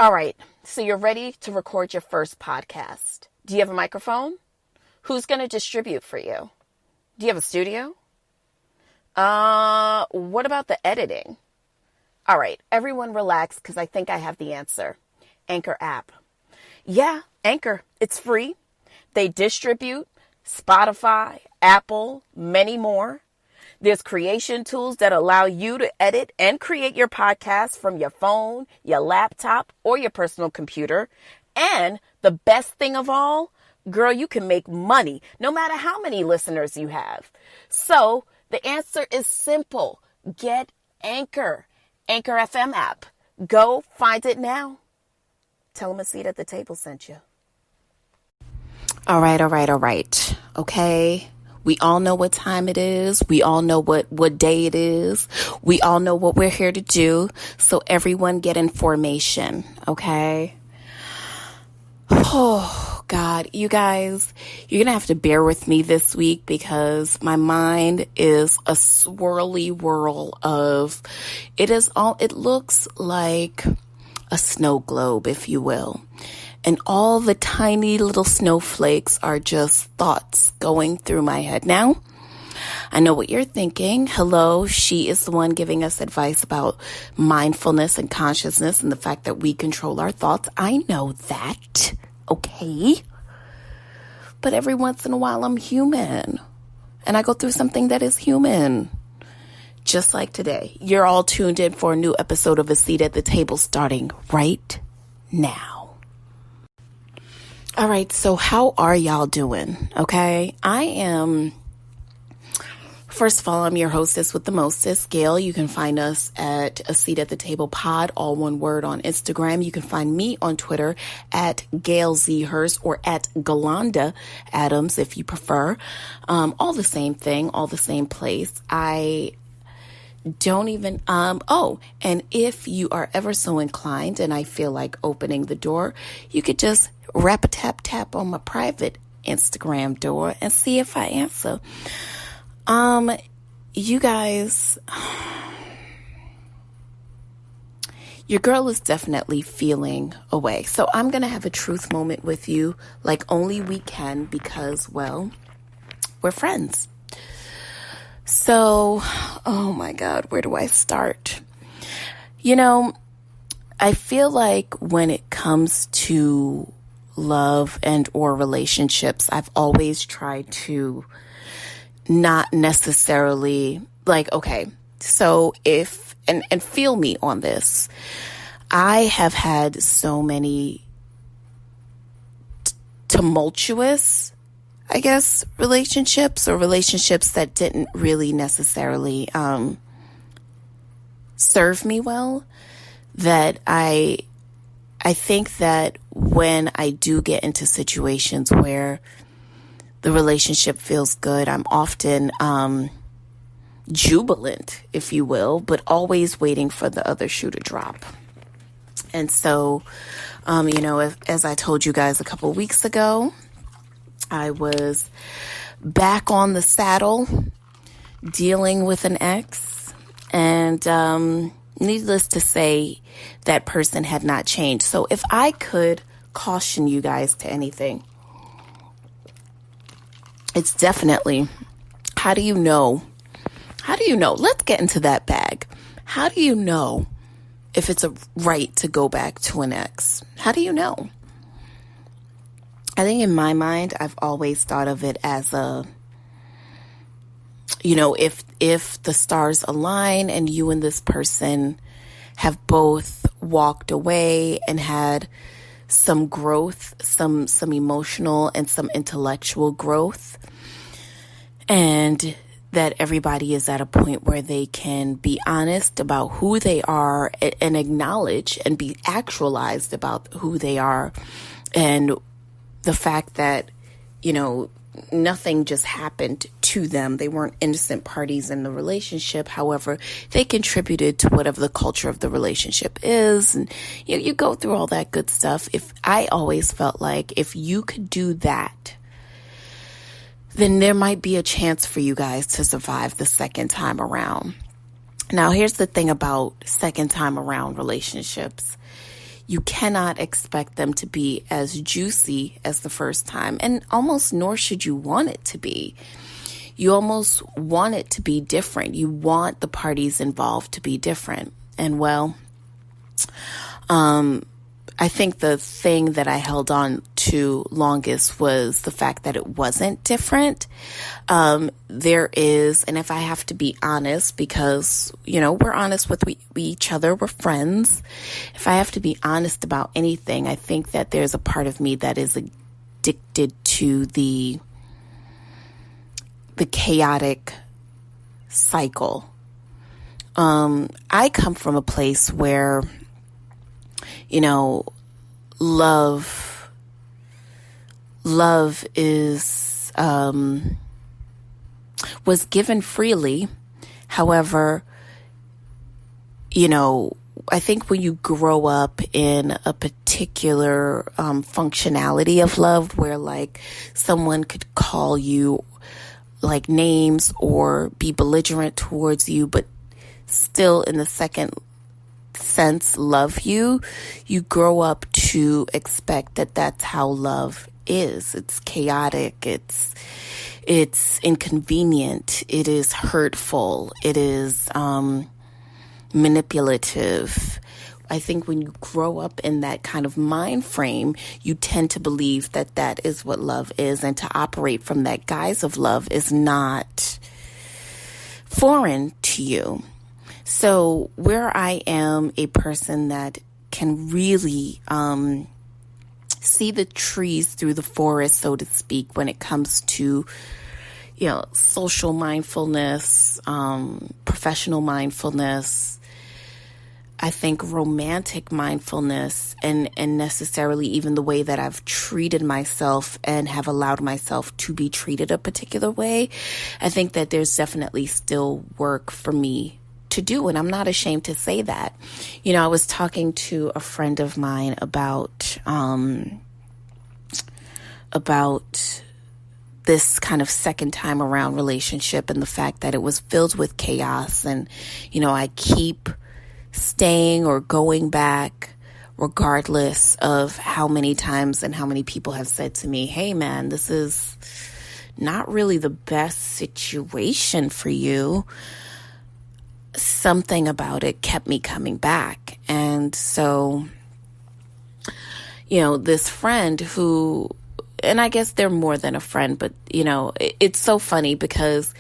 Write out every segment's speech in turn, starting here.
All right, so you're ready to record your first podcast. Do you have a microphone? Who's going to distribute for you? Do you have a studio? What about the editing? All right, everyone relax because I think I have the answer. Anchor app. Yeah, Anchor. It's free. They distribute Spotify, Apple, many more. There's creation tools that allow you to edit and create your podcast from your phone, your laptop, or your personal computer. And the best thing of all, girl, you can make money no matter how many listeners you have. So the answer is simple. Get Anchor. Anchor FM app. Go find it now. Tell them a seat at the table sent you. All right. Okay. We all know what time it is. We all know what day it is. We all know what we're here to do. So everyone get in formation, okay? Oh, God. You guys, you're going to have to bear with me this week because my mind is a swirly whirl of, it looks like a snow globe, if you will. And all the tiny little snowflakes are just thoughts going through my head. Now, I know what you're thinking. Hello, she is the one giving us advice about mindfulness and consciousness and the fact that we control our thoughts. I know that, okay? But every once in a while, I'm human. And I go through something that is human. Just like today. You're all tuned in for a new episode of A Seat at the Table starting right now. All right, so how are y'all doing? Okay, first of all, I'm your hostess with the mostest, Gail. You can find us at A Seat at the Table Pod, all one word on Instagram. You can find me on Twitter at Gail Z. Hurst or at Galanda Adams if you prefer. All the same thing, all the same place. I don't even, and if you are ever so inclined and I feel like opening the door, you could just rap a tap on my private Instagram door and see if I answer. You guys, your girl is definitely feeling away. So I'm going to have a truth moment with you like only we can because, well, we're friends. So, oh my God, where do I start? You know, I feel like when it comes to love and or relationships, I've always tried to not necessarily like, okay, so if, and feel me on this, I have had so many tumultuous, I guess, relationships or relationships that didn't really necessarily serve me well, that I think that when I do get into situations where the relationship feels good, I'm often jubilant, if you will, but always waiting for the other shoe to drop. And so, as I told you guys a couple weeks ago, I was back on the saddle dealing with an ex, and needless to say, that person had not changed. So if I could caution you guys to anything, it's definitely, how do you know? Let's get into that bag. How do you know if it's a right to go back to an ex? How do you know? I think in my mind, I've always thought of it as if the stars align and you and this person have both walked away and had some growth, some emotional and some intellectual growth, and that everybody is at a point where they can be honest about who they are and acknowledge and be actualized about who they are, and the fact that, nothing just happened to them. They weren't innocent parties in the relationship. However, they contributed to whatever the culture of the relationship is. And you go through all that good stuff. I always felt like if you could do that, then there might be a chance for you guys to survive the second time around. Now, here's the thing about second time around relationships. you cannot expect them to be as juicy as the first time, and almost nor should you want it to be. You almost want it to be different. You want the parties involved to be different. And well, I think the thing that I held on to longest was the fact that it wasn't different. There is, and if I have to be honest, because, we're honest with each other, we're friends. If I have to be honest about anything, I think that there's a part of me that is addicted to the chaotic cycle. I come from a place where, love is, was given freely. However, I think when you grow up in a particular, functionality of love where like someone could call you like names or be belligerent towards you, but still in the second sense love you, you grow up to expect that that's how love is. It's chaotic. It's inconvenient. It is hurtful. It is manipulative. I think when you grow up in that kind of mind frame, you tend to believe that that is what love is, and to operate from that guise of love is not foreign to you. So where I am a person that can really see the trees through the forest, so to speak, when it comes to, social mindfulness, professional mindfulness, I think romantic mindfulness, and necessarily even the way that I've treated myself and have allowed myself to be treated a particular way, I think that there's definitely still work for me to do, and I'm not ashamed to say that. I was talking to a friend of mine about this kind of second time around relationship, and the fact that it was filled with chaos, and I keep staying or going back regardless of how many times and how many people have said to me, hey man, this is not really the best situation for you. Something about it kept me coming back. And so, this friend who, and I guess they're more than a friend, but, it's so funny because,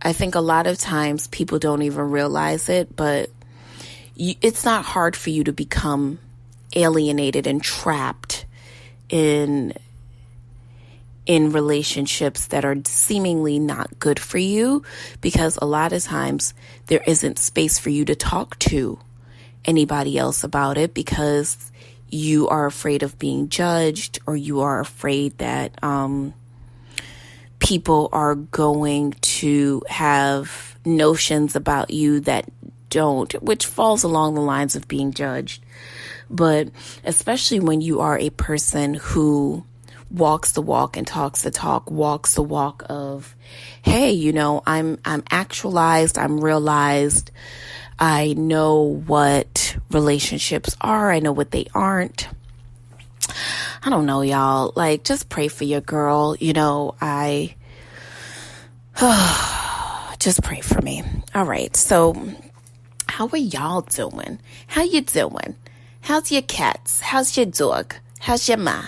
I think a lot of times people don't even realize it, but it's not hard for you to become alienated and trapped in relationships that are seemingly not good for you, because a lot of times there isn't space for you to talk to anybody else about it, because you are afraid of being judged, or you are afraid that people are going to have notions about you that don't, which falls along the lines of being judged. But especially when you are a person who walks the walk and talks the talk, walks the walk of, hey, I'm actualized, I'm realized, I know what relationships are, I know what they aren't. I don't know, y'all. Like, just pray for your girl. Just pray for me. All right. So how are y'all doing? How you doing? How's your cats? How's your dog? How's your mom?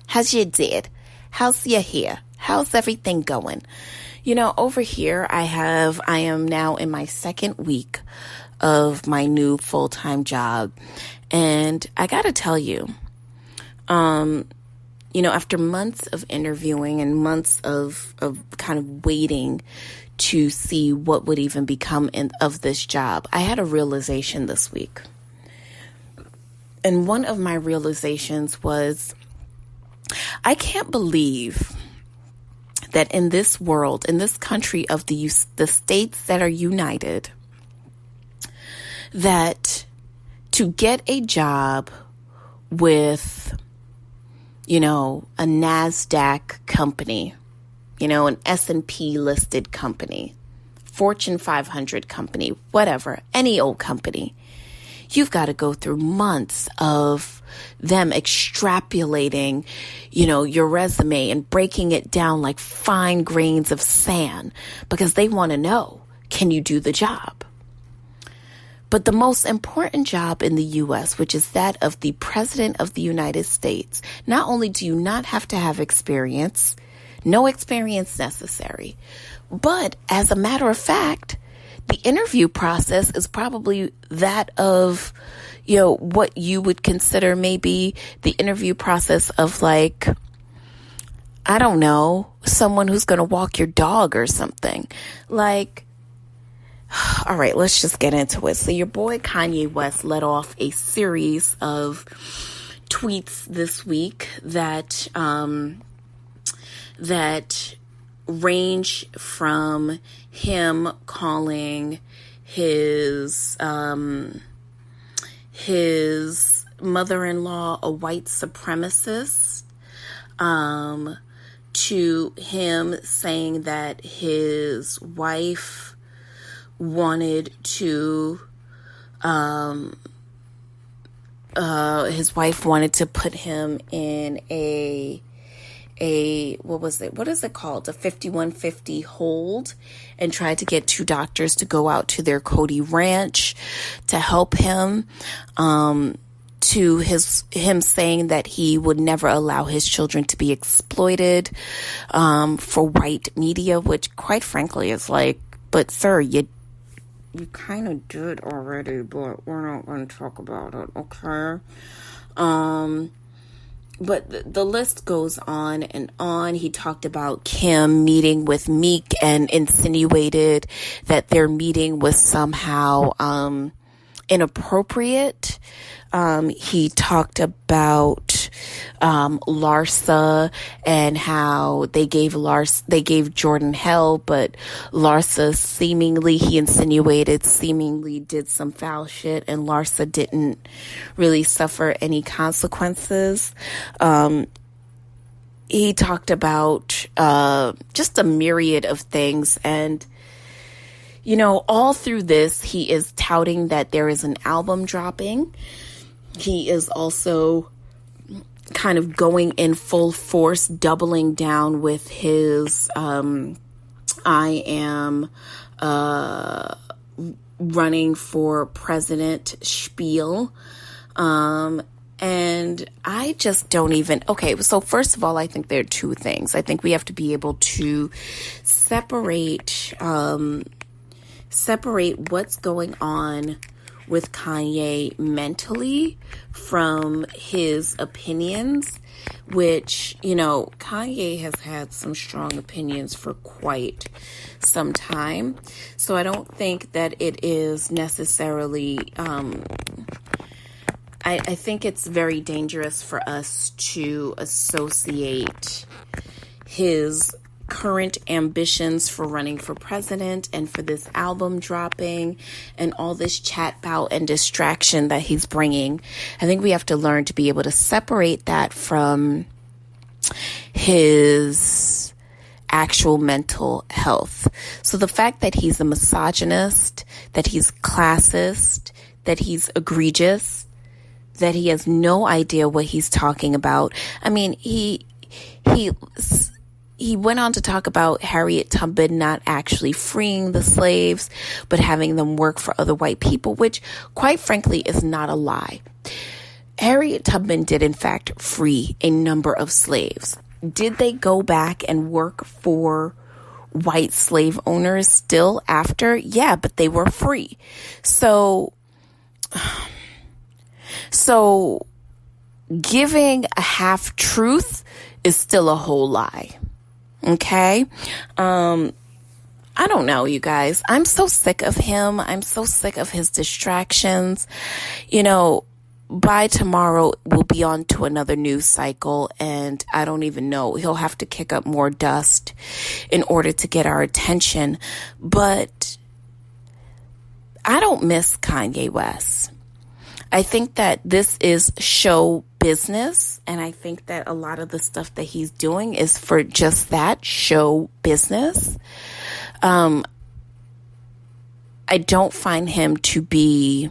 How's your dad? How's your hair? How's everything going? Over here, I am now in my second week of my new full-time job. And I got to tell you, after months of interviewing and months of kind of waiting to see what would even become of this job, I had a realization this week. And one of my realizations was, I can't believe that in this world, in this country of the states that are united, that to get a job with, a NASDAQ company, an S&P listed company, Fortune 500 company, whatever, any old company, you've got to go through months of them extrapolating, your resume and breaking it down like fine grains of sand because they want to know, can you do the job? But the most important job in the U.S., which is that of the President of the United States, not only do you not have to have experience, no experience necessary, but as a matter of fact, the interview process is probably that of, what you would consider maybe the interview process of like, I don't know, someone who's going to walk your dog or something. Like, all right, let's just get into it. So your boy Kanye West let off a series of tweets this week that range from him calling his mother-in-law a white supremacist, to him saying that his wife wanted to put him in a what is it called? A 5150 hold, and tried to get two doctors to go out to their Cody ranch to help him, to him saying that he would never allow his children to be exploited, for white media, which quite frankly is like, but sir, you kind of did already, but we're not going to talk about it, okay? But the list goes on and on. He talked about Kim meeting with Meek and insinuated that their meeting was somehow inappropriate. He talked about Larsa and how they gave Jordan hell, but Larsa he insinuated did some foul shit, and Larsa didn't really suffer any consequences. He talked about just a myriad of things, and all through this, he is touting that there is an album dropping. He is also kind of going in full force, doubling down with his I am running for president spiel. And I just don't even, okay, so first of all, I think there are two things. I think we have to be able to separate what's going on with Kanye mentally from his opinions, which, Kanye has had some strong opinions for quite some time. So I don't think that it is necessarily, I think it's very dangerous for us to associate his current ambitions for running for president and for this album dropping and all this chat bout and distraction that he's bringing. I think we have to learn to be able to separate that from his actual mental health. So the fact that he's a misogynist, that he's classist, that he's egregious, that he has no idea what he's talking about. I mean, he went on to talk about Harriet Tubman not actually freeing the slaves, but having them work for other white people, which, quite frankly, is not a lie. Harriet Tubman did, in fact, free a number of slaves. Did they go back and work for white slave owners still after? Yeah, but they were free. So giving a half truth is still a whole lie. Okay. I don't know, you guys. I'm so sick of him. I'm so sick of his distractions. By tomorrow, we'll be on to another news cycle, and I don't even know. He'll have to kick up more dust in order to get our attention. But I don't miss Kanye West. I think that this is show business, and I think that a lot of the stuff that he's doing is for just that, show business. I don't find him to be